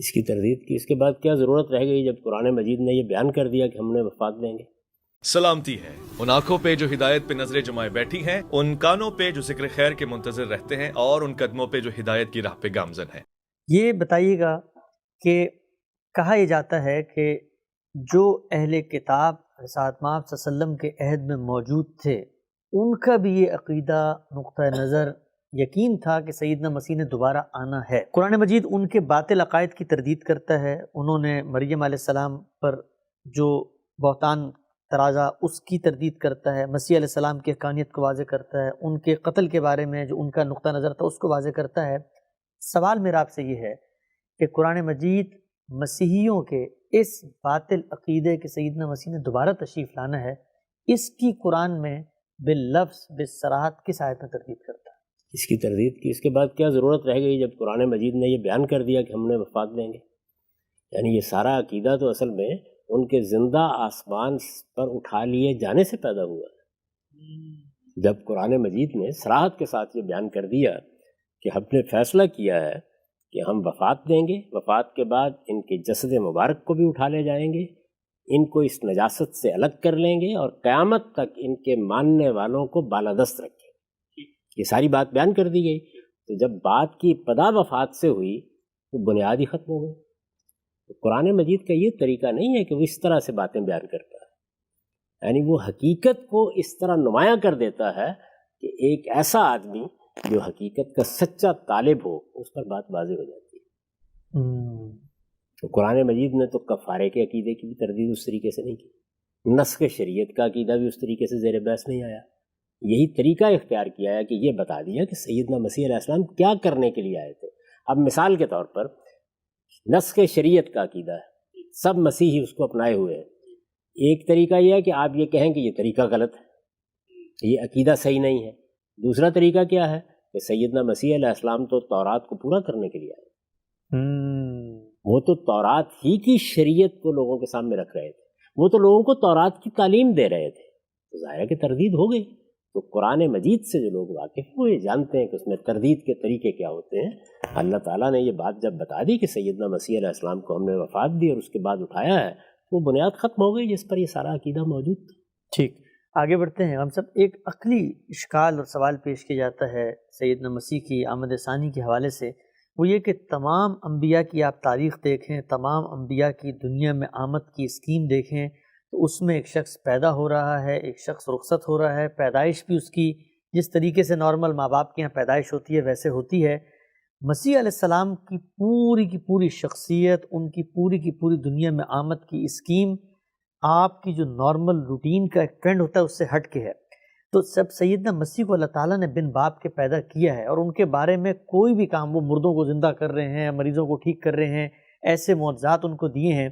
اس کی تردید کی، اس کے بعد کیا ضرورت رہ گئی جب قرآن مجید نے یہ بیان کر دیا کہ ہم نے وفات دیں گے۔ سلامتی ہے ان آنکھوں پہ جو ہدایت پہ نظریں جمائے بیٹھی ہیں، ان کانوں پہ جو ذکر خیر کے منتظر رہتے ہیں، اور ان قدموں پہ جو ہدایت کی راہ پہ گامزن ہیں۔ یہ بتائیے گا کہ کہا یہ جاتا ہے کہ جو اہل کتاب حضرت محمد صلی اللہ علیہ وسلم کے عہد میں موجود تھے، ان کا بھی یہ عقیدہ، نقطہ نظر، یقین تھا کہ سیدنا مسیح نے دوبارہ آنا ہے۔ قرآن مجید ان کے باطل عقائد کی تردید کرتا ہے۔ انہوں نے مریم علیہ السلام پر جو بہتان ترازا، اس کی تردید کرتا ہے، مسیح علیہ السلام کی حقانیت کو واضح کرتا ہے، ان کے قتل کے بارے میں جو ان کا نقطہ نظر تھا اس کو واضح کرتا ہے۔ سوال میرا آپ سے یہ ہے کہ قرآن مجید مسیحیوں کے اس باطل عقیدے کے سیدنا مسیح نے دوبارہ تشریف لانا ہے، اس کی قرآن میں باللفظ بالصراحت کس آیت میں تردید کرتا ہے؟ اس کی تردید کی، اس کے بعد کیا ضرورت رہ گئی جب قرآن مجید نے یہ بیان کر دیا کہ ہم نے وفات دیں گے؟ یعنی یہ سارا عقیدہ تو اصل میں ان کے زندہ آسمان پر اٹھا لیے جانے سے پیدا ہوا ہے۔ جب قرآن مجید نے صراحت کے ساتھ یہ بیان کر دیا کہ ہم نے فیصلہ کیا ہے کہ ہم وفات دیں گے، وفات کے بعد ان کے جسد مبارک کو بھی اٹھا لے جائیں گے، ان کو اس نجاست سے الگ کر لیں گے، اور قیامت تک ان کے ماننے والوں کو بالادست رکھیں گے، یہ ساری بات بیان کر دی گئی۔ تو جب بات کی ابتدا وفات سے ہوئی تو بنیاد ہی ختم ہو گئی۔ قرآن مجید کا یہ طریقہ نہیں ہے کہ وہ اس طرح سے باتیں بیان کرتا ہے، یعنی وہ حقیقت کو اس طرح نمایاں کر دیتا ہے کہ ایک ایسا آدمی جو حقیقت کا سچا طالب ہو اس پر بات واضح ہو جاتی ہے۔ تو قرآن مجید نے تو کفارے کے عقیدے کی بھی تردید اس طریقے سے نہیں کی، نسخ شریعت کا عقیدہ بھی اس طریقے سے زیر بحث نہیں آیا۔ یہی طریقہ اختیار کیا ہے کہ یہ بتا دیا کہ سیدنا مسیح علیہ السلام کیا کرنے کے لیے آئے تھے۔ اب مثال کے طور پر نسخ شریعت کا عقیدہ ہے، سب مسیحی اس کو اپنائے ہوئے ہیں۔ ایک طریقہ یہ ہے کہ آپ یہ کہیں کہ یہ طریقہ غلط ہے، یہ عقیدہ صحیح نہیں ہے۔ دوسرا طریقہ کیا ہے کہ سیدنا مسیح علیہ السلام تو تورات کو پورا کرنے کے لیے آئے، وہ تو تورات ہی کی شریعت کو لوگوں کے سامنے رکھ رہے تھے، وہ تو لوگوں کو تورات کی تعلیم دے رہے تھے، تو ظاہر ہے کہ تردید ہو گئی۔ تو قرآن مجید سے جو لوگ واقف ہیں وہ یہ جانتے ہیں کہ اس میں تردید کے طریقے کیا ہوتے ہیں۔ اللہ تعالیٰ نے یہ بات جب بتا دی کہ سیدنا مسیح علیہ السلام کو ہم نے وفات دی اور اس کے بعد اٹھایا ہے، وہ بنیاد ختم ہو گئی جس پر یہ سارا عقیدہ موجود تھا۔ ٹھیک، آگے بڑھتے ہیں۔ ہم سب ایک عقلی اشکال اور سوال پیش کیا جاتا ہے سیدنا مسیح کی آمد ثانی کے حوالے سے، وہ یہ کہ تمام انبیاء کی آپ تاریخ دیکھیں، تمام انبیاء کی دنیا میں آمد کی اسکیم دیکھیں، تو اس میں ایک شخص پیدا ہو رہا ہے، ایک شخص رخصت ہو رہا ہے، پیدائش بھی اس کی جس طریقے سے نارمل ماں باپ کے یہاں پیدائش ہوتی ہے ویسے ہوتی ہے۔ مسیح علیہ السلام کی پوری شخصیت، ان کی پوری دنیا میں آمد کی اسکیم آپ کی جو نارمل روٹین کا ایک ٹرینڈ ہوتا ہے اس سے ہٹ کے ہے۔ تو سب سیدنا مسیح کو اللہ تعالیٰ نے بن باپ کے پیدا کیا ہے، اور ان کے بارے میں کوئی بھی کام، وہ مردوں کو زندہ کر رہے ہیں، مریضوں کو ٹھیک کر رہے ہیں، ایسے معجزات ان کو دیے ہیں،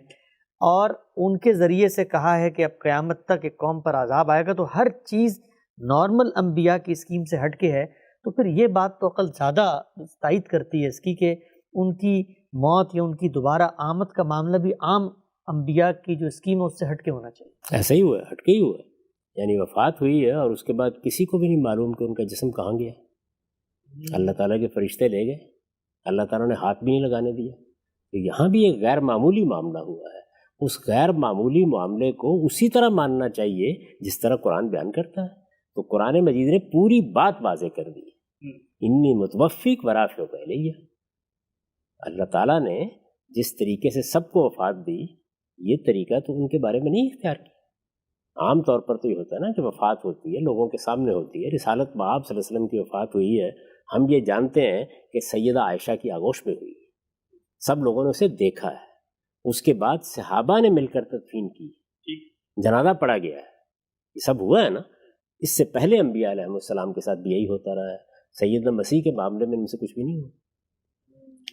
اور ان کے ذریعے سے کہا ہے کہ اب قیامت تک ایک قوم پر عذاب آئے گا۔ تو ہر چیز نارمل انبیاء کی اسکیم سے ہٹ کے ہے، تو پھر یہ بات تو عقل زیادہ تائید کرتی ہے اس کی کہ ان کی موت یا ان کی دوبارہ آمد کا معاملہ بھی عام انبیاء کی جو اسکیم ہے اس سے ہٹ کے ہونا چاہیے۔ ایسا ہی ہوا ہے، ہٹ کے ہی ہوا ہے، یعنی وفات ہوئی ہے اور اس کے بعد کسی کو بھی نہیں معلوم کہ ان کا جسم کہاں گیا۔ اللہ تعالیٰ کے فرشتے لے گئے، اللہ تعالیٰ نے ہاتھ بھی نہیں لگانے دیا۔ تو یہاں بھی ایک غیر معمولی معاملہ ہوا ہے، اس غیر معمولی معاملے کو اسی طرح ماننا چاہیے جس طرح قرآن بیان کرتا ہے۔ تو قرآن مجید نے پوری بات واضح کر دی، انی متوفیک ورافع الیہ۔ اللہ تعالیٰ نے جس طریقے سے سب کو وفات دی، یہ طریقہ تو ان کے بارے میں نہیں اختیار کیا۔ عام طور پر تو یہ ہوتا ہے نا کہ وفات ہوتی ہے، لوگوں کے سامنے ہوتی ہے۔ رسالت مآب صلی اللہ علیہ وسلم کی وفات ہوئی ہے، ہم یہ جانتے ہیں کہ سیدہ عائشہ کی آغوش میں ہوئی، سب لوگوں نے اسے دیکھا ہے۔ اس کے بعد صحابہ نے مل کر تدفین کی، جنازہ پڑھا گیا ہے، یہ سب ہوا ہے نا۔ اس سے پہلے انبیاء علیہ السلام کے ساتھ بھی یہی ہوتا رہا ہے۔ سیدنا مسیح کے معاملے میں ان سے کچھ بھی نہیں ہوا۔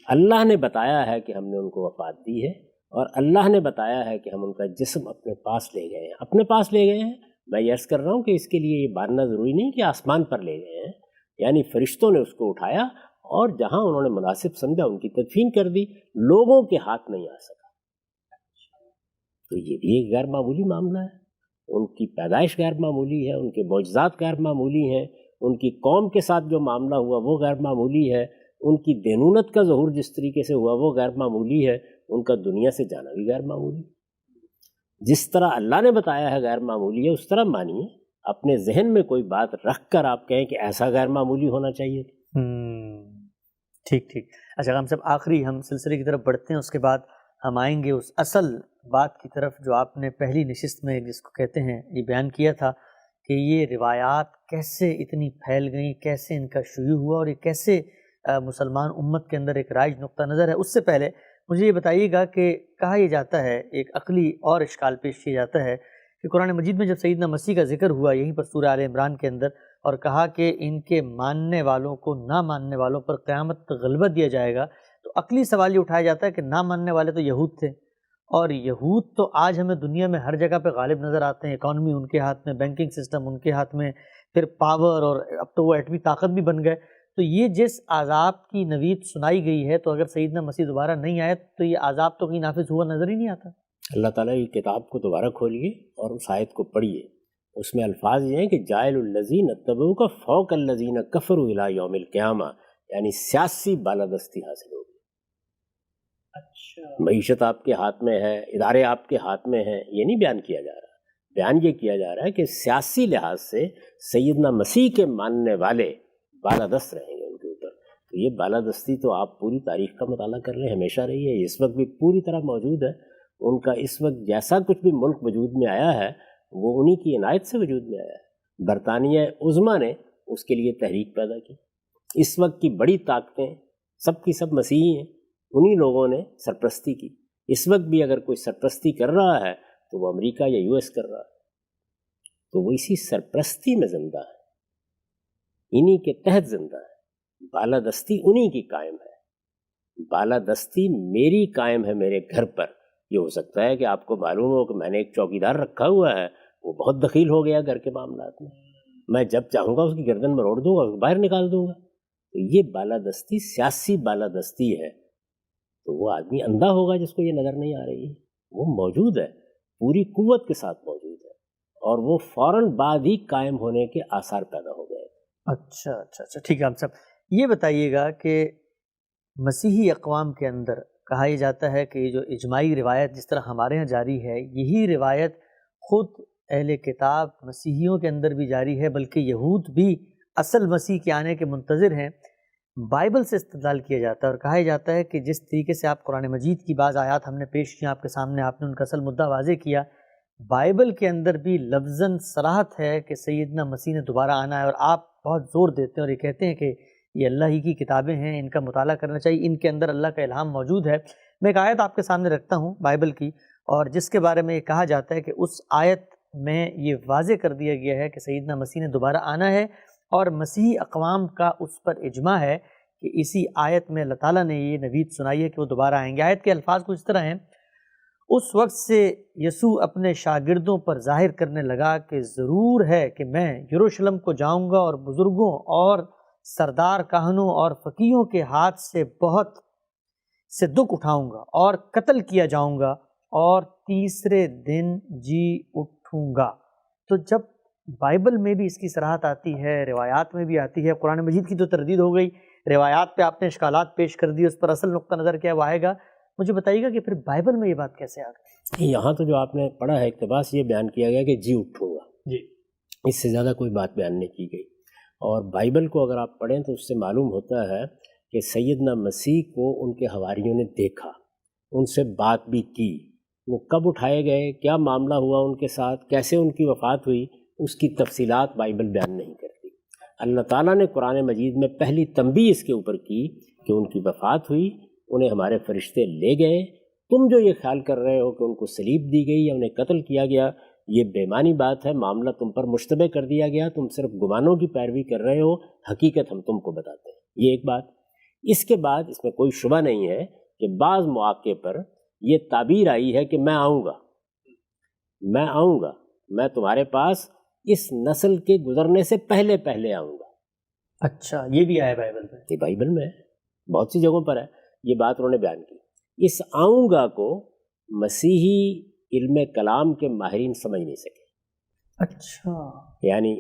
اللہ نے بتایا ہے کہ ہم نے ان کو وفات دی ہے، اور اللہ نے بتایا ہے کہ ہم ان کا جسم اپنے پاس لے گئے ہیں، اپنے پاس لے گئے ہیں۔ میں یہ عرض کر رہا ہوں کہ اس کے لیے یہ ماننا ضروری نہیں کہ آسمان پر لے گئے ہیں، یعنی فرشتوں نے اس کو اٹھایا اور جہاں انہوں نے مناسب سمجھا ان کی تدفین کر دی، لوگوں کے ہاتھ نہیں آ سکا۔ تو یہ بھی ایک غیر معمولی معاملہ ہے۔ ان کی پیدائش غیر معمولی ہے، ان کے معجزات غیر معمولی ہیں، ان کی قوم کے ساتھ جو معاملہ ہوا وہ غیر معمولی ہے، ان کی دینونت کا ظہور جس طریقے سے ہوا وہ غیر معمولی ہے، ان کا دنیا سے جانا بھی غیر معمولی ہے۔ جس طرح اللہ نے بتایا ہے غیر معمولی ہے، اس طرح مانیے، اپنے ذہن میں کوئی بات رکھ کر آپ کہیں کہ ایسا غیر معمولی ہونا چاہیے۔ ٹھیک ٹھیک۔ اچھا ہم سب آخری ہم سلسلے کی طرف بڑھتے ہیں، اس کے بعد ہم آئیں گے اس اصل بات کی طرف جو آپ نے پہلی نشست میں جس کو کہتے ہیں یہ بیان کیا تھا کہ یہ روایات کیسے اتنی پھیل گئیں، کیسے ان کا شیوع ہوا اور یہ کیسے مسلمان امت کے اندر ایک رائج نقطہ نظر ہے۔ اس سے پہلے مجھے یہ بتائیے گا کہ کہا یہ جاتا ہے، ایک عقلی اور اشکال پیش کیا جاتا ہے کہ قرآن مجید میں جب سیدنا مسیح کا ذکر ہوا یہیں پر سورہ آل عمران کے اندر، اور کہا کہ ان کے ماننے والوں کو نہ ماننے والوں پر قیامت تک غلبہ دیا جائے گا، تو عقلی سوال یہ اٹھایا جاتا ہے کہ نہ ماننے والے تو یہود تھے، اور یہود تو آج ہمیں دنیا میں ہر جگہ پہ غالب نظر آتے ہیں، اکانومی ان کے ہاتھ میں، بینکنگ سسٹم ان کے ہاتھ میں، پھر پاور، اور اب تو وہ ایٹمی طاقت بھی بن گئے۔ تو یہ جس عذاب کی نوید سنائی گئی ہے، تو اگر سیدنا مسیح دوبارہ نہیں آئے تو یہ عذاب تو کہیں نافذ ہوا نظر ہی نہیں آتا۔ اللہ تعالیٰ کی کتاب کو دوبارہ کھولیے اور اس آیت کو پڑھیے، اس میں الفاظ یہ ہیں کہ جائل الذین اتبعوک فوق الذین کفروا الی یوم القیامہ، یعنی سیاسی بالادستی حاصل ہوگی۔ اچھا، معیشت آپ کے ہاتھ میں ہے، ادارے آپ کے ہاتھ میں ہیں، یہ نہیں بیان کیا جا رہا، بیان یہ کیا جا رہا ہے کہ سیاسی لحاظ سے سیدنا مسیح کے ماننے والے بالادست رہیں گے ان کے اوپر۔ تو یہ بالادستی تو آپ پوری تاریخ کا مطالعہ کر لیں، ہمیشہ رہی ہے، اس وقت بھی پوری طرح موجود ہے۔ ان کا اس وقت جیسا کچھ بھی ملک وجود میں آیا ہے وہ انہی کی عنایت سے وجود میں آیا ہے۔ برطانیہ عظمیٰ نے اس کے لیے تحریک پیدا کی۔ اس وقت کی بڑی طاقتیں سب کی سب مسیحی ہیں، انہی لوگوں نے سرپرستی کی۔ اس وقت بھی اگر کوئی سرپرستی کر رہا ہے تو وہ امریکہ یا یو ایس کر رہا ہے، تو وہ اسی سرپرستی میں زندہ ہے، انہی کے تحت زندہ ہے۔ بالادستی انہی کی قائم ہے، بالادستی میری قائم ہے میرے گھر پر۔ یہ ہو سکتا ہے کہ آپ کو معلوم ہو کہ میں نے ایک چوکیدار رکھا ہوا ہے، وہ بہت دخیل ہو گیا گھر کے معاملات میں جب چاہوں گا اس کی گردن مروڑ دوں گا، اس کو باہر نکال دوں گا۔ تو یہ بالادستی سیاسی بالادستی ہے۔ تو وہ آدمی اندھا ہوگا جس کو یہ نظر نہیں آ رہی ہے، وہ موجود ہے، پوری قوت کے ساتھ موجود ہے، اور وہ فوراً بعد ہی قائم ہونے کے آثار پیدا ہو گئے۔ اچھا ٹھیک ہے۔ ہم سب یہ بتائیے گا کہ مسیحی اقوام کے اندر کہا یہ جاتا ہے کہ یہ جو اجماعی روایت جس طرح ہمارے ہاں جاری ہے، یہی روایت خود اہل کتاب مسیحیوں کے اندر بھی جاری ہے، بلکہ یہود بھی اصل مسیح کے آنے کے منتظر ہیں۔ بائبل سے استدلال کیا جاتا ہے اور کہا جاتا ہے کہ جس طریقے سے آپ قرآن مجید کی بعض آیات ہم نے پیش کی آپ کے سامنے، آپ نے ان کا اصل مدعا واضح کیا، بائبل کے اندر بھی لفظاً صراحت ہے کہ سیدنا مسیح نے دوبارہ آنا ہے، اور آپ بہت زور دیتے ہیں اور یہ کہتے ہیں کہ یہ اللہ ہی کی کتابیں ہیں، ان کا مطالعہ کرنا چاہیے، ان کے اندر اللہ کا الہام موجود ہے۔ میں ایک آیت آپ کے سامنے رکھتا ہوں بائبل کی، اور جس کے بارے میں یہ کہا جاتا ہے کہ اس آیت میں یہ واضح کر دیا گیا ہے کہ سیدنا مسیح نے دوبارہ آنا ہے، اور مسیحی اقوام کا اس پر اجماع ہے کہ اسی آیت میں اللہ تعالیٰ نے یہ نوید سنائی ہے کہ وہ دوبارہ آئیں گے۔ آیت کے الفاظ کچھ اس طرح ہیں: اس وقت سے یسوع اپنے شاگردوں پر ظاہر کرنے لگا کہ ضرور ہے کہ میں یروشلم کو جاؤں گا اور بزرگوں اور سردار کاہنوں اور فقیہوں کے ہاتھ سے بہت سے دکھ اٹھاؤں گا اور قتل کیا جاؤں گا اور تیسرے دن جی اٹھوں گا۔ تو جب بائبل میں بھی اس کی صراحت آتی ہے، روایات میں بھی آتی ہے، قرآن مجید کی تو تردید ہو گئی، روایات پہ آپ نے اشکالات پیش کر دی، اس پر اصل نقطہ نظر کیا وہ آئے گا، مجھے بتائیے گا کہ پھر بائبل میں یہ بات کیسے آ گئی؟ یہاں تو جو آپ نے پڑھا ہے اقتباس یہ بیان کیا گیا کہ جی اٹھوں گا، جی، اس سے زیادہ کوئی بات بیان نہیں کی گئی۔ اور بائبل کو اگر آپ پڑھیں تو اس سے معلوم ہوتا ہے کہ سیدنا مسیح کو ان کے حواریوں نے دیکھا، ان سے بات بھی کی، وہ کب اٹھائے گئے، کیا معاملہ ہوا ان کے ساتھ، کیسے ان کی وفات ہوئی، اس کی تفصیلات بائبل بیان نہیں کرتی۔ اللہ تعالیٰ نے قرآن مجید میں پہلی تنبیہ اس کے اوپر کی کہ ان کی وفات ہوئی، انہیں ہمارے فرشتے لے گئے، تم جو یہ خیال کر رہے ہو کہ ان کو صلیب دی گئی یا انہیں قتل کیا گیا، یہ بے معنی بات ہے، معاملہ تم پر مشتبہ کر دیا گیا، تم صرف گمانوں کی پیروی کر رہے ہو، حقیقت ہم تم کو بتاتے ہیں۔ یہ ایک بات۔ اس کے بعد اس میں کوئی شبہ نہیں ہے کہ بعض مواقع پر یہ تعبیر آئی ہے کہ میں آؤں گا، میں آؤں گا، میں تمہارے پاس اس نسل کے گزرنے سے پہلے پہلے آؤں گا۔ اچھا، یہ بھی آیا بائبل میں؟ یہ بائبل میں ہے، بہت سی جگہوں پر ہے، یہ بات انہوں نے بیان کی۔ اس آؤں گا کو مسیحی علم کلام کے ماہرین سمجھ نہیں سکے۔ اچھا، یعنی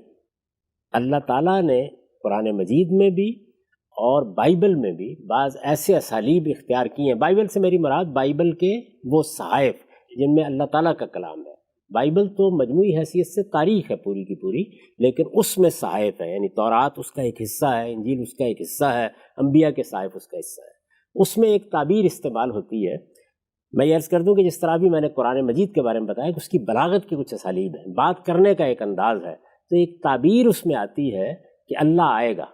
اللہ تعالیٰ نے قرآن مجید میں بھی اور بائبل میں بھی بعض ایسے اسالیب اختیار کی ہیں. بائبل سے میری مراد بائبل کے وہ صحائف جن میں اللہ تعالیٰ کا کلام ہے. بائبل تو مجموعی حیثیت سے تاریخ ہے پوری کی پوری، لیکن اس میں صحائف ہے، یعنی تورات اس کا ایک حصہ ہے، انجیل اس کا ایک حصہ ہے، انبیاء کے صحائف اس کا حصہ ہے. اس میں ایک تعبیر استعمال ہوتی ہے. میں یہ عرض کر دوں کہ جس طرح بھی میں نے قرآن مجید کے بارے میں بتایا کہ اس کی بلاغت کی کچھ اسالیب ہیں، بات کرنے کا ایک انداز ہے، تو ایک تعبیر اس میں آتی ہے کہ اللہ آئے گا.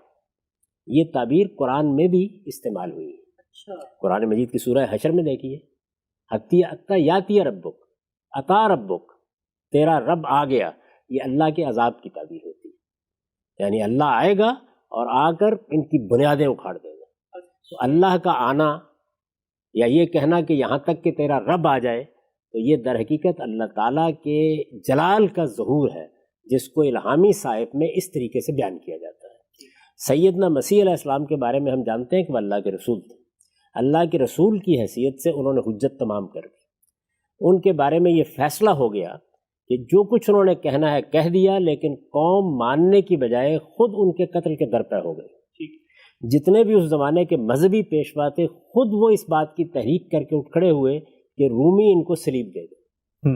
یہ تعبیر قرآن میں بھی استعمال ہوئی ہے. قرآن مجید کی سورہ حشر میں دیکھیے، حتی یاتی ربک، عطا ربک، تیرا رب آ گیا. یہ اللہ کے عذاب کی تعبیر ہوتی ہے، یعنی اللہ آئے گا اور آ کر ان کی بنیادیں اکھاڑ دے گا. تو اللہ کا آنا یا یہ کہنا کہ یہاں تک کہ تیرا رب آ جائے، تو یہ در حقیقت اللہ تعالیٰ کے جلال کا ظہور ہے، جس کو الہامی صحائف میں اس طریقے سے بیان کیا جاتا ہے. سیدنا مسیح علیہ السلام کے بارے میں ہم جانتے ہیں کہ وہ اللہ کے رسول تھے. اللہ کے رسول کی حیثیت سے انہوں نے حجت تمام کر دی. ان کے بارے میں یہ فیصلہ ہو گیا کہ جو کچھ انہوں نے کہنا ہے کہہ دیا، لیکن قوم ماننے کی بجائے خود ان کے قتل کے در پہ ہو گئی. جتنے بھی اس زمانے کے مذہبی پیشوا تھے، خود وہ اس بات کی تحریک کر کے اٹھ کھڑے ہوئے کہ رومی ان کو صلیب دے دے.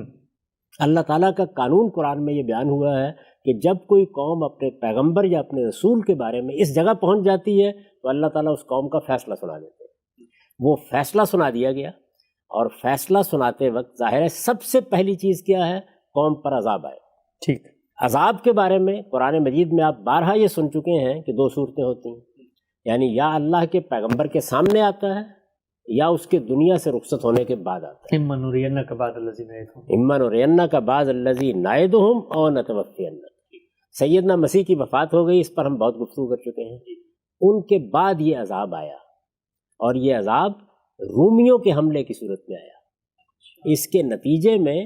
اللہ تعالیٰ کا قانون قرآن میں یہ بیان ہوا ہے کہ جب کوئی قوم اپنے پیغمبر یا اپنے رسول کے بارے میں اس جگہ پہنچ جاتی ہے تو اللہ تعالیٰ اس قوم کا فیصلہ سنا دیتے ہیں. وہ فیصلہ سنا دیا گیا، اور فیصلہ سناتے وقت ظاہر ہے سب سے پہلی چیز کیا ہے؟ قوم پر عذاب آئے. ٹھیک. عذاب کے بارے میں قرآن مجید میں آپ بارہا یہ سن چکے ہیں کہ دو صورتیں ہوتی ہیں، یعنی یا اللہ کے پیغمبر کے سامنے آتا ہے یا اس کے دنیا سے رخصت ہونے کے بعد آتا ہے. اما نرینک بعض الذی نعدہم، اما نرینک بعض الذی نعدہم او نتوفینک. سیدنا مسیح کی وفات ہو گئی، اس پر ہم بہت گفتگو کر چکے ہیں. ان کے بعد یہ عذاب آیا، اور یہ عذاب رومیوں کے حملے کی صورت میں آیا. اس کے نتیجے میں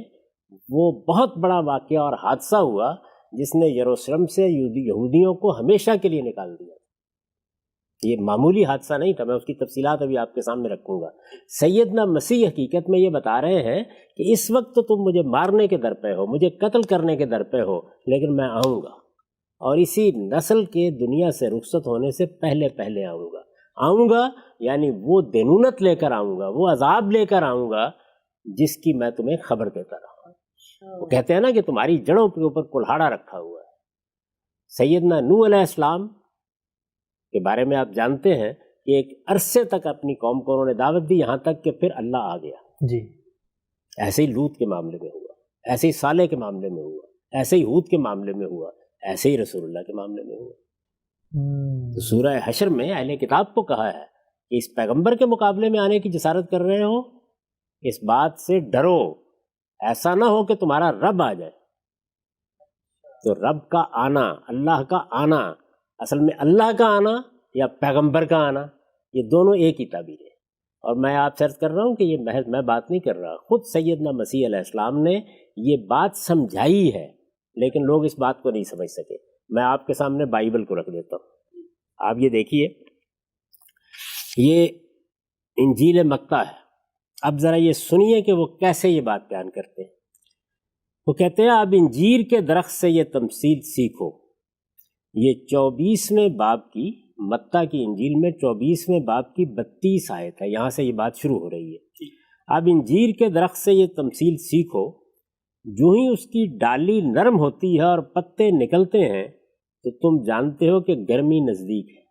وہ بہت بڑا واقعہ اور حادثہ ہوا جس نے یروشلم سے یہودیوں کو ہمیشہ کے لیے نکال دیا. یہ معمولی حادثہ نہیں تھا، میں اس کی تفصیلات ابھی آپ کے سامنے رکھوں گا. سیدنا مسیح حقیقت میں یہ بتا رہے ہیں کہ اس وقت تو تم مجھے مارنے کے در پہ ہو، مجھے قتل کرنے کے در پہ ہو، لیکن میں آؤں گا، اور اسی نسل کے دنیا سے رخصت ہونے سے پہلے پہلے آؤں گا، یعنی وہ دینونت لے کر آؤں گا، وہ عذاب لے کر آؤں گا جس کی میں تمہیں خبر دیتا رہا. وہ کہتے ہیں نا کہ تمہاری جڑوں کے اوپر کلہاڑا رکھا ہوا ہے. سیدنا نوح علیہ السلام کے بارے میں آپ جانتے ہیں کہ ایک عرصے تک اپنی قوم کو انہوں نے دعوت دی، یہاں تک کہ پھر اللہ آ گیا. جی. ایسے ہی لوط کے معاملے میں ہوا، ایسے ہی صالح کے معاملے میں ہوا، ایسے ہی ہود کے معاملے میں ہوا، ایسے ہی رسول اللہ کے معاملے میں ہوا. تو سورہ حشر میں اہل کتاب کو کہا ہے کہ اس پیغمبر کے مقابلے میں آنے کی جسارت کر رہے ہو، اس بات سے ڈرو، ایسا نہ ہو کہ تمہارا رب آ جائے. تو رب کا آنا، اللہ کا آنا، اصل میں اللہ کا آنا یا پیغمبر کا آنا، یہ دونوں ایک ہی تعبیر ہے. اور میں آپ سے عرض کر رہا ہوں کہ یہ محض میں بات نہیں کر رہا، خود سیدنا مسیح علیہ السلام نے یہ بات سمجھائی ہے، لیکن لوگ اس بات کو نہیں سمجھ سکے. میں آپ کے سامنے بائبل کو رکھ دیتا ہوں، آپ یہ دیکھیے، یہ انجیل مکہ ہے. اب ذرا یہ سنیے کہ وہ کیسے یہ بات بیان کرتے ہیں. وہ کہتے ہیں اب انجیر کے درخت سے یہ تمثیل سیکھو. یہ 24ویں باب کی، متی کی انجیل میں 24ویں باب کی 32 آیت ہے، یہاں سے یہ بات شروع ہو رہی ہے. اب انجیر کے درخت سے یہ تمثیل سیکھو، جو ہی اس کی ڈالی نرم ہوتی ہے اور پتے نکلتے ہیں تو تم جانتے ہو کہ گرمی نزدیک ہے.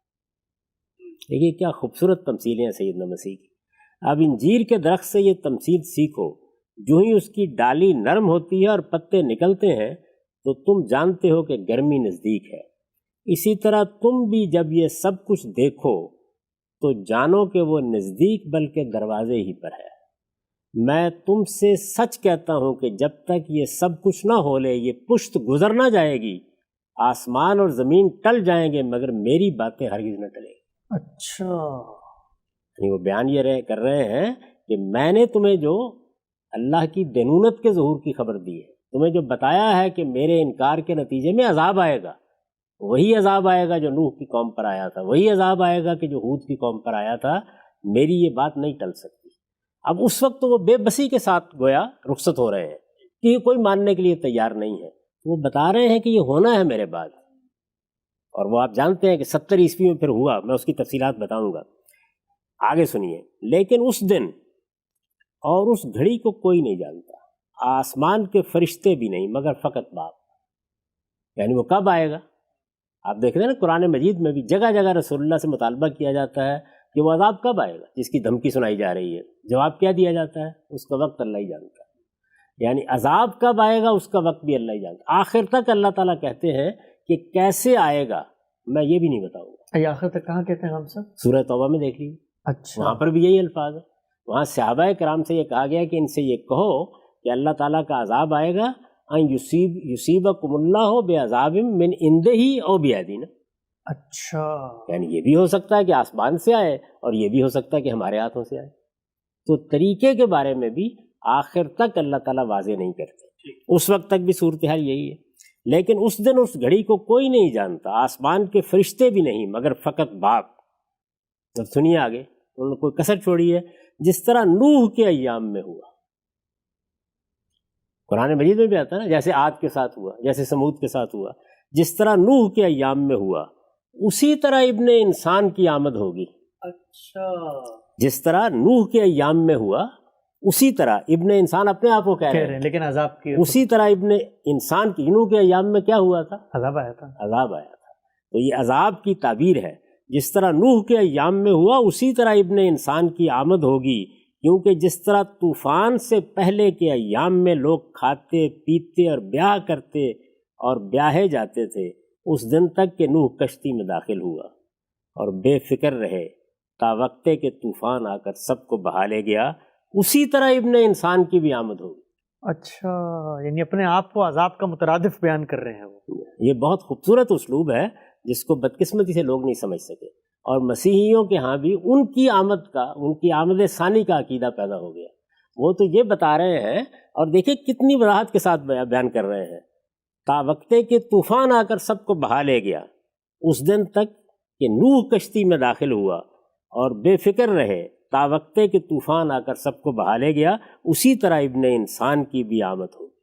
دیکھیے کیا خوبصورت تمثیلیں ہیں سیدنا مسیح کی. اب انجیر کے درخت سے یہ تمثیل سیکھو، جو ہی اس کی ڈالی نرم ہوتی ہے اور پتے نکلتے ہیں تو تم جانتے ہو کہ گرمی نزدیک ہے. اسی طرح تم بھی جب یہ سب کچھ دیکھو تو جانو کہ وہ نزدیک بلکہ دروازے ہی پر ہے. میں تم سے سچ کہتا ہوں کہ جب تک یہ سب کچھ نہ ہو لے، یہ پشت گزر نہ جائے گی، آسمان اور زمین ٹل جائیں گے مگر میری باتیں ہرگز نہ ٹلیں گی. اچھا، یعنی وہ بیان یہ کر رہے ہیں کہ میں نے تمہیں جو اللہ کی دینونت کے ظہور کی خبر دی ہے، تمہیں جو بتایا ہے کہ میرے انکار کے نتیجے میں عذاب آئے گا، وہی عذاب آئے گا جو نوح کی قوم پر آیا تھا، وہی عذاب آئے گا کہ جو ہود کی قوم پر آیا تھا. میری یہ بات نہیں ٹل سکتی. اب اس وقت تو وہ بے بسی کے ساتھ گویا رخصت ہو رہے ہیں کہ یہ کوئی ماننے کے لیے تیار نہیں ہے. وہ بتا رہے ہیں کہ یہ ہونا ہے میرے بعد، اور وہ آپ جانتے ہیں کہ 70 عیسوی میں پھر ہوا، میں اس کی تفصیلات بتاؤں گا، آگے سنیے۔ لیکن اس دن اور اس گھڑی کو کوئی نہیں جانتا، آسمان کے فرشتے بھی نہیں مگر فقط باپ، یعنی وہ کب آئے گا؟ آپ دیکھ رہے ہیں نا قرآن مجید میں بھی جگہ جگہ رسول اللہ سے مطالبہ کیا جاتا ہے کہ وہ عذاب کب آئے گا جس کی دھمکی سنائی جا رہی ہے۔ جواب کیا دیا جاتا ہے؟ اس کا وقت اللہ ہی جانتا ہے، یعنی عذاب کب آئے گا اس کا وقت بھی اللہ ہی جانتا ہے۔ آخر تک اللہ تعالیٰ کہتے ہیں کہ کیسے آئے گا میں یہ بھی نہیں بتاؤں گا۔ یہ آخر تک کہاں کہتے ہیں ہم سب؟ سورہ توبہ میں دیکھ لیجیے، اچھا، وہاں پر بھی یہی الفاظ ہے۔ وہاں صحابہ کرام سے یہ کہا گیا کہ ان سے یہ کہو کہ اللہ تعالیٰ کا عذاب آئے گا، ان یصیبکم اللہ بعذاب من عنده او بایدینا، اچھا، یعنی یہ بھی ہو سکتا ہے کہ آسمان سے آئے اور یہ بھی ہو سکتا ہے کہ ہمارے ہاتھوں سے آئے۔ تو طریقے کے بارے میں بھی آخر تک اللہ تعالیٰ واضح نہیں کرتے، اس وقت تک بھی صورتحال یہی ہے۔ لیکن اس دن اس گھڑی کو کوئی نہیں جانتا، آسمان کے فرشتے بھی نہیں مگر فقط باپ۔ اب سنیے آگے، انہوں نے کوئی کسر چھوڑی ہے، جس طرح نوح کے ایام میں ہوا، قرآن مجید میں بھی آتا ہے نا، جیسے عاد کے ساتھ ہوا، جیسے سمود کے ساتھ ہوا، جس طرح نوح کے ایام میں ہوا اسی طرح ابن انسان کی آمد ہوگی۔ اچھا، جس طرح نوح کے ایام میں ہوا اسی طرح ابن انسان اپنے آپ کو کہہ رہے ہیں، لیکن عذاب کی اسی طرح ابن انسان کی، نوح کے ایام میں کیا ہوا تھا؟ عذاب آیا تھا، عذاب آیا تھا۔ تو یہ عذاب کی تعبیر ہے، جس طرح نوح کے ایام میں ہوا اسی طرح ابن انسان کی آمد ہوگی، کیونکہ جس طرح طوفان سے پہلے کے ایام میں لوگ کھاتے پیتے اور بیاہ کرتے اور بیاہے جاتے تھے، اس دن تک کہ نوح کشتی میں داخل ہوا اور بے فکر رہے تا وقتے کہ طوفان آ کر سب کو بہا لے گیا، اسی طرح ابن انسان کی بھی آمد ہوگی۔ اچھا، یعنی اپنے آپ کو عذاب کا مترادف بیان کر رہے ہیں وہ۔ یہ بہت خوبصورت اسلوب ہے جس کو بدقسمتی سے لوگ نہیں سمجھ سکے، اور مسیحیوں کے ہاں بھی ان کی آمد ثانی کا عقیدہ پیدا ہو گیا۔ وہ تو یہ بتا رہے ہیں، اور دیکھیں کتنی وضاحت کے ساتھ بیان کر رہے ہیں، تا وقتے کہ طوفان آ کر سب کو بہا لے گیا، اس دن تک کہ نوح کشتی میں داخل ہوا اور بے فکر رہے تا وقتے کہ طوفان آ کر سب کو بہا لے گیا، اسی طرح ابن انسان کی بھی آمد ہوگی۔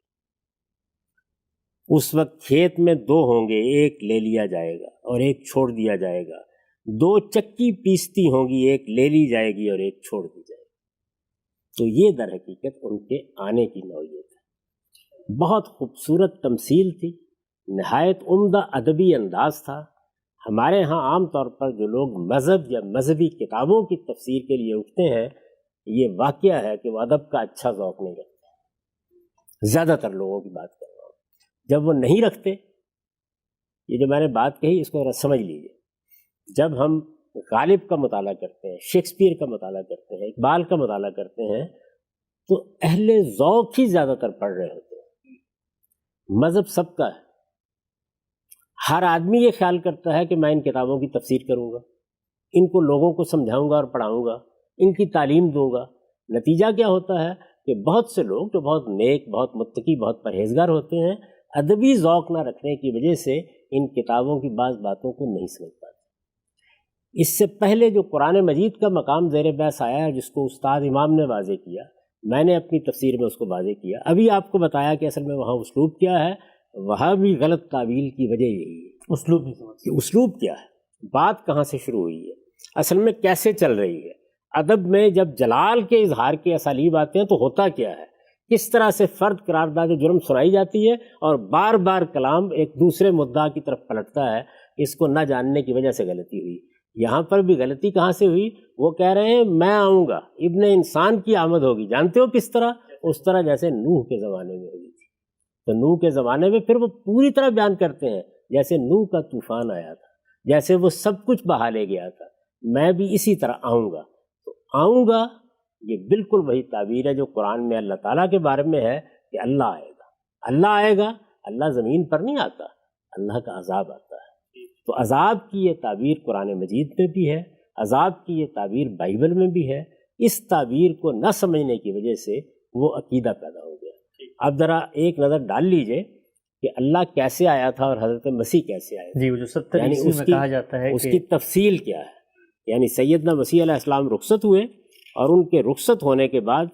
اس وقت کھیت میں دو ہوں گے، ایک لے لیا جائے گا اور ایک چھوڑ دیا جائے گا، دو چکی پیستی ہوں گی، ایک لے لی جائے گی اور ایک چھوڑ دی جائے گی۔ تو یہ در حقیقت ان کے آنے کی نوعیت ہے۔ بہت خوبصورت تمثیل تھی، نہایت عمدہ ادبی انداز تھا۔ ہمارے ہاں عام طور پر جو لوگ مذہب یا مذہبی کتابوں کی تفسیر کے لیے اٹھتے ہیں، یہ واقعہ ہے کہ وہ ادب کا اچھا ذوق نہیں رکھتے، زیادہ تر لوگوں کی بات کر رہا ہوں۔ جب وہ نہیں رکھتے، یہ جو میں نے بات کہی اس کو ذرا سمجھ لیجیے، جب ہم غالب کا مطالعہ کرتے ہیں، شیکسپیئر کا مطالعہ کرتے ہیں، اقبال کا مطالعہ کرتے ہیں، تو اہل ذوق ہی زیادہ تر پڑھ رہے ہوتے ہیں۔ مذہب سب کا ہے، ہر آدمی یہ خیال کرتا ہے کہ میں ان کتابوں کی تفسیر کروں گا، ان کو لوگوں کو سمجھاؤں گا اور پڑھاؤں گا، ان کی تعلیم دوں گا۔ نتیجہ کیا ہوتا ہے کہ بہت سے لوگ جو بہت نیک، بہت متقی، بہت پرہیزگار ہوتے ہیں، ادبی ذوق نہ رکھنے کی وجہ سے ان کتابوں کی بعض باتوں کو نہیں سمجھ پاتے۔ اس سے پہلے جو قرآن مجید کا مقام زیر بحث آیا ہے، جس کو استاد امام نے واضح کیا، میں نے اپنی تفسیر میں اس کو واضح کیا، ابھی آپ کو بتایا کہ اصل میں وہاں اسلوب کیا ہے، وہاں بھی غلط تعویل کی وجہ یہی ہے۔ اسلوب نہیں سمجھتے، اسلوب کیا ہے، بات کہاں سے شروع ہوئی ہے، اصل میں کیسے چل رہی ہے۔ ادب میں جب جلال کے اظہار کے اسالیب آتے ہیں تو ہوتا کیا ہے، کس طرح سے فرد قرارداد جرم سنائی جاتی ہے اور بار بار کلام ایک دوسرے مدعا کی طرف پلٹتا ہے، اس کو نہ جاننے کی وجہ سے غلطی ہوئی۔ یہاں پر بھی غلطی کہاں سے ہوئی، وہ کہہ رہے ہیں میں آؤں گا، ابن انسان کی آمد ہوگی، جانتے ہو کس طرح؟ اس طرح جیسے نوح کے زمانے میں ہوئی تھی۔ تو نوح کے زمانے میں پھر وہ پوری طرح بیان کرتے ہیں، جیسے نوح کا طوفان آیا تھا، جیسے وہ سب کچھ بہا لے گیا تھا، میں بھی اسی طرح آؤں گا۔ تو آؤں گا یہ بالکل وہی تعبیر ہے جو قرآن میں اللہ تعالیٰ کے بارے میں ہے کہ اللہ آئے گا۔ اللہ آئے گا، اللہ زمین پر نہیں آتا، اللہ کا عذاب آتا ہے۔ تو عذاب کی یہ تعبیر قرآن مجید میں بھی ہے، عذاب کی یہ تعبیر بائبل میں بھی ہے۔ اس تعبیر کو نہ سمجھنے کی وجہ سے وہ عقیدہ پیدا ہو گیا۔ اب ذرا ایک نظر ڈال لیجئے کہ اللہ کیسے آیا تھا اور حضرت مسیح کیسے آئے، جی، وہ جو 70 عیسوی میں کہا جاتا ہے اس کی تفصیل کیا ہے۔ یعنی سیدنا مسیح علیہ السلام رخصت ہوئے اور ان کے رخصت ہونے کے بعد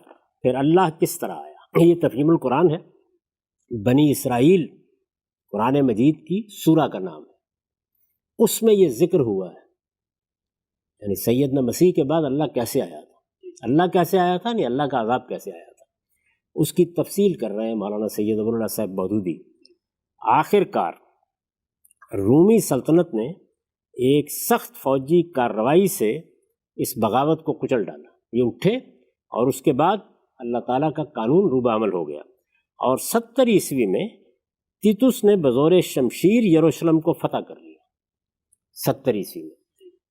پھر اللہ کس طرح آیا، یہ تفہیم القرآن ہے۔ بنی اسرائیل قرآن مجید کی سورہ کا نام ہے۔ اس میں یہ ذکر ہوا ہے، یعنی سیدنا مسیح کے بعد اللہ کیسے آیا تھا، اللہ کیسے آیا تھا، نہیں اللہ کا عذاب کیسے آیا تھا، اس کی تفصیل کر رہے ہیں مولانا سید ابواللہ صاحب بودودی۔ آخر کار رومی سلطنت نے ایک سخت فوجی کارروائی سے اس بغاوت کو کچل ڈالا، یہ اٹھے اور اس کے بعد اللہ تعالیٰ کا قانون روبہ عمل ہو گیا، اور 70 عیسوی میں تیتوس نے بزور شمشیر یروشلم کو فتح کر لیا، 70 عیسوی میں۔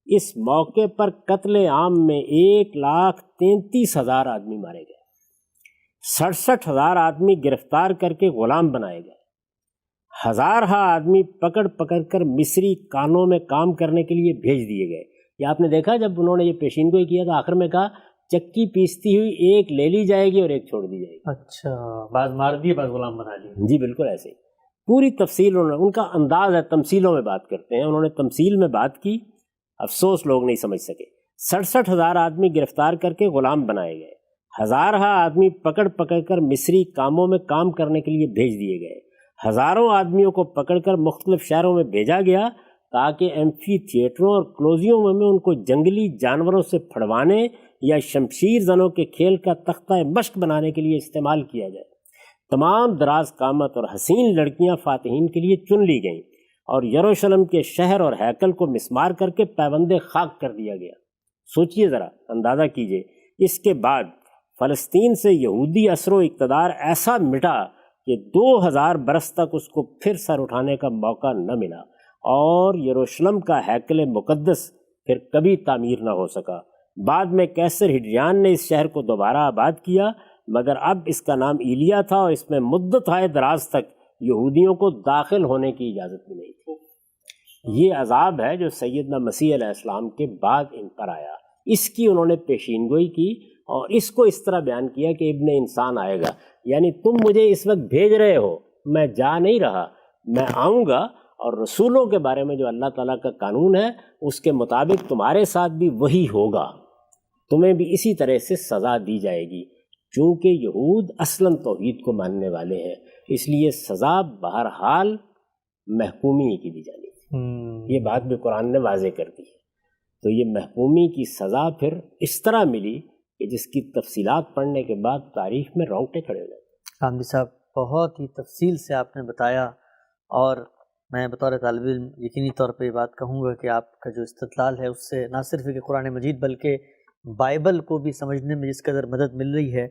اس موقع پر قتل عام میں 1,33,000 آدمی مارے گئے، 67,000 آدمی گرفتار کر کے غلام بنائے گئے، ہزارہ آدمی پکڑ پکڑ کر مصری کانوں میں کام کرنے کے لیے بھیج دیے گئے۔ یہ آپ نے دیکھا جب انہوں نے یہ پیشین گوئی کیا تو آخر میں کہا چکی پیستی ہوئی ایک لے لی جائے گی اور ایک چھوڑ دی جائے گی۔ اچھا، بعض مار دیے بعض غلام بنا لیے۔ جی بالکل ایسے ہی پوری تفصیل ان کا انداز ہے، تمثیلوں میں بات کرتے ہیں، انہوں نے تمثیل میں بات کی، افسوس لوگ نہیں سمجھ سکے۔ 67,000 آدمی گرفتار کر کے غلام بنائے گئے، ہزارہ آدمی پکڑ پکڑ کر مصری کاموں میں کام کرنے کے لیے بھیج دیے گئے، ہزاروں آدمیوں کو پکڑ کر مختلف شہروں میں بھیجا گیا تاکہ ایمفی تھیٹروں اور کلوزیوموں میں ان کو جنگلی جانوروں سے پھڑوانے یا شمشیر زنوں کے کھیل کا تختہ مشق بنانے کے لیے استعمال کیا جائے۔ تمام دراز قامت اور حسین لڑکیاں فاتحین کے لیے چن لی گئیں اور یروشلم کے شہر اور ہیکل کو مسمار کر کے پیوند خاک کر دیا گیا۔ سوچئے ذرا، اندازہ کیجئے، اس کے بعد فلسطین سے یہودی اثر و اقتدار ایسا مٹا کہ 2000 برس تک اس کو پھر سر اٹھانے کا موقع نہ ملا، اور یروشلم کا ہیکل مقدس پھر کبھی تعمیر نہ ہو سکا۔ بعد میں کیسر ہڈریان نے اس شہر کو دوبارہ آباد کیا، مگر اب اس کا نام ایلیا تھا اور اس میں مدت دراز تک یہودیوں کو داخل ہونے کی اجازت بھی نہیں تھی۔ یہ عذاب ہے جو سیدنا مسیح علیہ السلام کے بعد ان پر آیا، اس کی انہوں نے پیشین گوئی کی اور اس کو اس طرح بیان کیا کہ ابن انسان آئے گا، یعنی تم مجھے اس وقت بھیج رہے ہو، میں جا نہیں رہا، میں آؤں گا، اور رسولوں کے بارے میں جو اللہ تعالیٰ کا قانون ہے اس کے مطابق تمہارے ساتھ بھی وہی ہوگا، تمہیں بھی اسی طرح سے سزا دی جائے گی، چونکہ یہود اصلاً توحید کو ماننے والے ہیں، اس لیے سزا بہرحال محکومی کی دی جانی تھی۔ یہ بات بھی قرآن نے واضح کر دی ہے۔ تو یہ محکومی کی سزا پھر اس طرح ملی کہ جس کی تفصیلات پڑھنے کے بعد تاریخ میں رونگٹے کھڑے ہو جاتے۔ حامدی صاحب بہت ہی تفصیل سے آپ نے بتایا، اور میں بطور طالب علم یقینی طور پہ یہ بات کہوں گا کہ آپ کا جو استدلال ہے اس سے نہ صرف کہ قرآن مجید بلکہ بائبل کو بھی سمجھنے میں جس قدر مدد مل رہی ہے